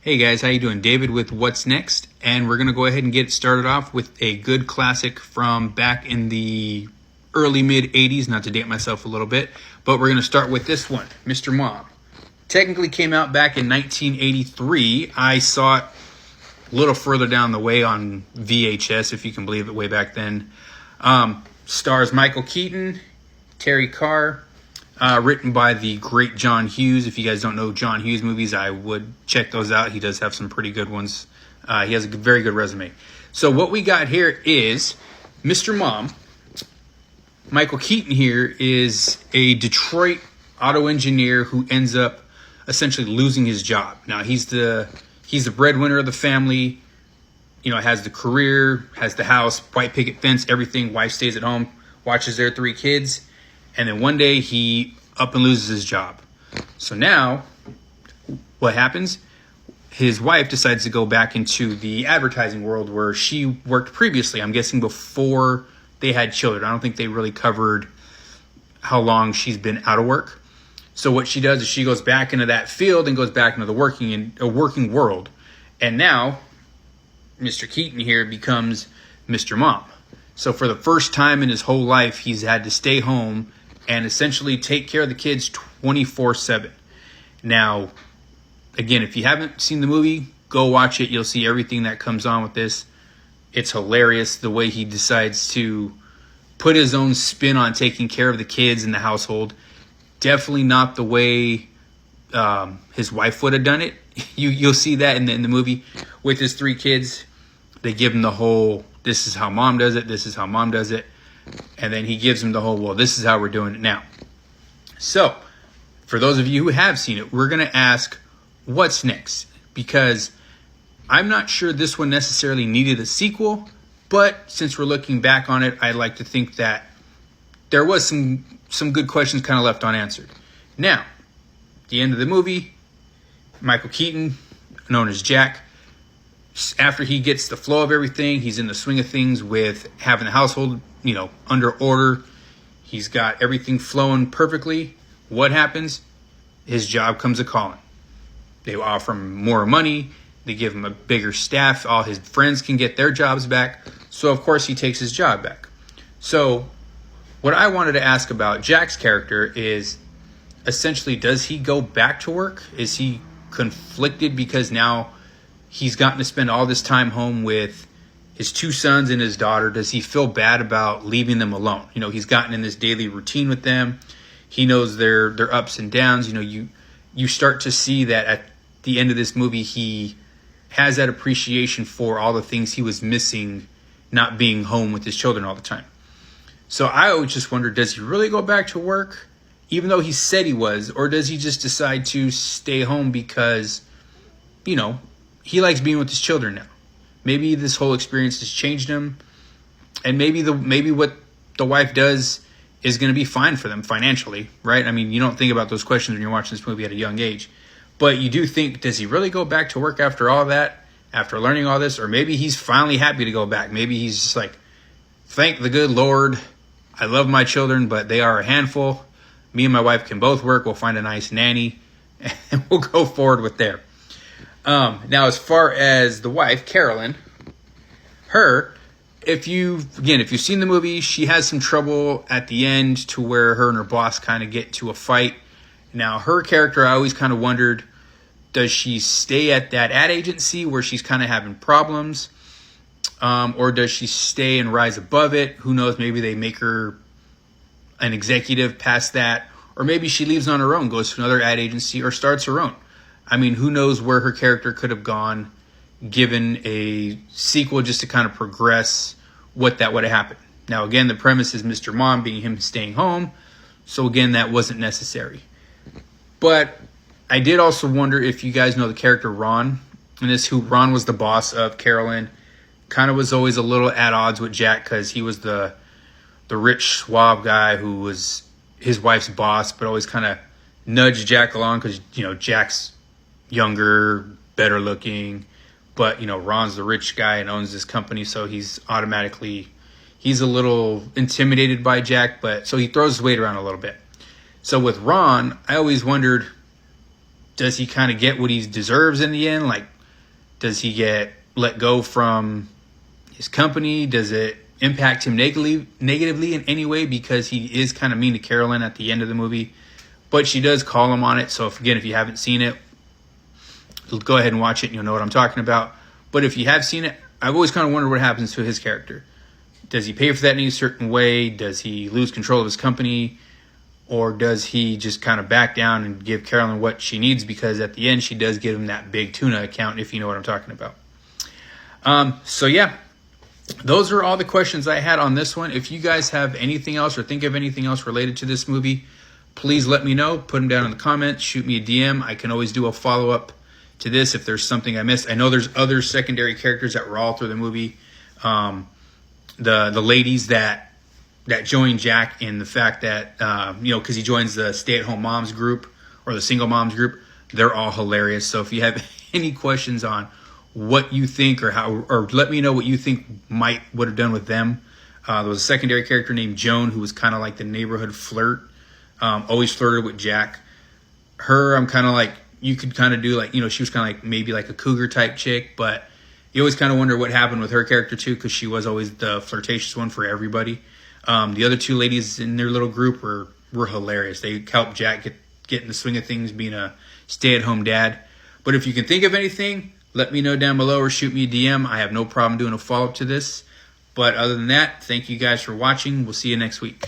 Hey guys, how you doing? David with What's Next, and we're going to go ahead and get started off with a good classic from back in the early mid-'80s, not to date myself a little bit, but we're going to start with this one, Mr. Mom. Technically came out back in 1983. I saw it a little further down the way on VHS, if you can believe it, way back then. Stars Michael Keaton, Teri Garr, written by the great John Hughes. If you guys don't know John Hughes movies, I would check those out. He does have some pretty good ones. He has a very good resume. So what we got here is Mr. Mom. Michael Keaton here is a Detroit auto engineer who ends up essentially losing his job. Now he's the breadwinner of the family. You know, has the career, has the house, white picket fence, everything. Wife stays at home, watches their 3 kids. And then one day he up and loses his job. So now what happens? His wife decides to go back into the advertising world where she worked previously. I'm guessing before they had children. I don't think they really covered how long she's been out of work. So what she does is she goes back into that field and goes back into the working world. And now Mr. Keaton here becomes Mr. Mom. So for the first time in his whole life, he's had to stay home and essentially take care of the kids 24/7. Now, again, if you haven't seen the movie, go watch it. You'll see everything that comes on with this. It's hilarious the way he decides to put his own spin on taking care of the kids in the household. Definitely not the way his wife would have done it. You'll see that in the movie with his 3 kids. They give him the whole, this is how mom does it, this is how mom does it. And then he gives him the whole, well, this is how we're doing it now. So, for those of you who have seen it, we're going to ask, what's next? Because I'm not sure this one necessarily needed a sequel, but since we're looking back on it, I'd like to think that there was some good questions kind of left unanswered. Now, at the end of the movie, Michael Keaton, known as Jack, after he gets the flow of everything, he's in the swing of things with having the household, under order. He's got everything flowing perfectly. What happens? His job comes a-calling. They offer him more money. They give him a bigger staff. All his friends can get their jobs back. So, of course, he takes his job back. So, what I wanted to ask about Jack's character is, essentially, does he go back to work? Is he conflicted because now he's gotten to spend all this time home with his 2 sons and his daughter? Does he feel bad about leaving them alone? He's gotten in this daily routine with them. He knows their ups and downs. You start to see that at the end of this movie, he has that appreciation for all the things he was missing, not being home with his children all the time. So I always just wonder, does he really go back to work, even though he said he was, or does he just decide to stay home because, he likes being with his children now? Maybe this whole experience has changed him, and maybe what the wife does is going to be fine for them financially, right? I mean, you don't think about those questions when you're watching this movie at a young age, but you do think, does he really go back to work after all that, after learning all this? Or maybe he's finally happy to go back. Maybe he's just like, thank the good Lord, I love my children, but they are a handful. Me and my wife can both work. We'll find a nice nanny, and we'll go forward with there. Now, as far as the wife, Carolyn, if you've seen the movie, she has some trouble at the end to where her and her boss kind of get to a fight. Now, her character, I always kind of wondered, does she stay at that ad agency where she's kind of having problems? Or does she stay and rise above it? Who knows? Maybe they make her an executive past that. Or maybe she leaves on her own, goes to another ad agency, or starts her own. I mean, who knows where her character could have gone given a sequel just to kind of progress what that would have happened. Now, again, the premise is Mr. Mom being him staying home. So, again, that wasn't necessary. But I did also wonder if you guys know the character Ron. And Ron was the boss of Carolyn. Kind of was always a little at odds with Jack because he was the rich, suave guy who was his wife's boss, but always kind of nudged Jack along because, Jack's younger, better looking. But, Ron's the rich guy and owns this company, so he's a little intimidated by Jack, but so he throws his weight around a little bit. So with Ron, I always wondered, does he kind of get what he deserves in the end? Like, does he get let go from his company? Does it impact him negatively in any way, because he is kind of mean to Carolyn at the end of the movie? But she does call him on it. So if you haven't seen it, go ahead and watch it and you'll know what I'm talking about. But if you have seen it, I've always kind of wondered what happens to his character. Does he pay for that in a certain way? Does he lose control of his company? Or does he just kind of back down and give Carolyn what she needs? Because at the end, she does give him that big tuna account, if you know what I'm talking about. So yeah, those are all the questions I had on this one. If you guys have anything else or think of anything else related to this movie, please let me know. Put them down in the comments. Shoot me a DM. I can always do a follow-up to this if there's something I missed. I know there's other secondary characters that were all through the movie. The ladies that join Jack, in the fact that, because he joins the stay-at-home moms group or the single moms group, they're all hilarious. So if you have any questions on what you think or let me know what you think would have done with them. There was a secondary character named Joan who was kind of like the neighborhood flirt, always flirted with Jack. Her, I'm kind of like, you could kind of do like, she was kind of like maybe like a cougar type chick, but you always kind of wonder what happened with her character too, because she was always the flirtatious one for everybody. The other two ladies in their little group were hilarious. They helped Jack get in the swing of things, being a stay-at-home dad. But if you can think of anything, let me know down below or shoot me a DM. I have no problem doing a follow-up to this. But other than that, thank you guys for watching. We'll see you next week.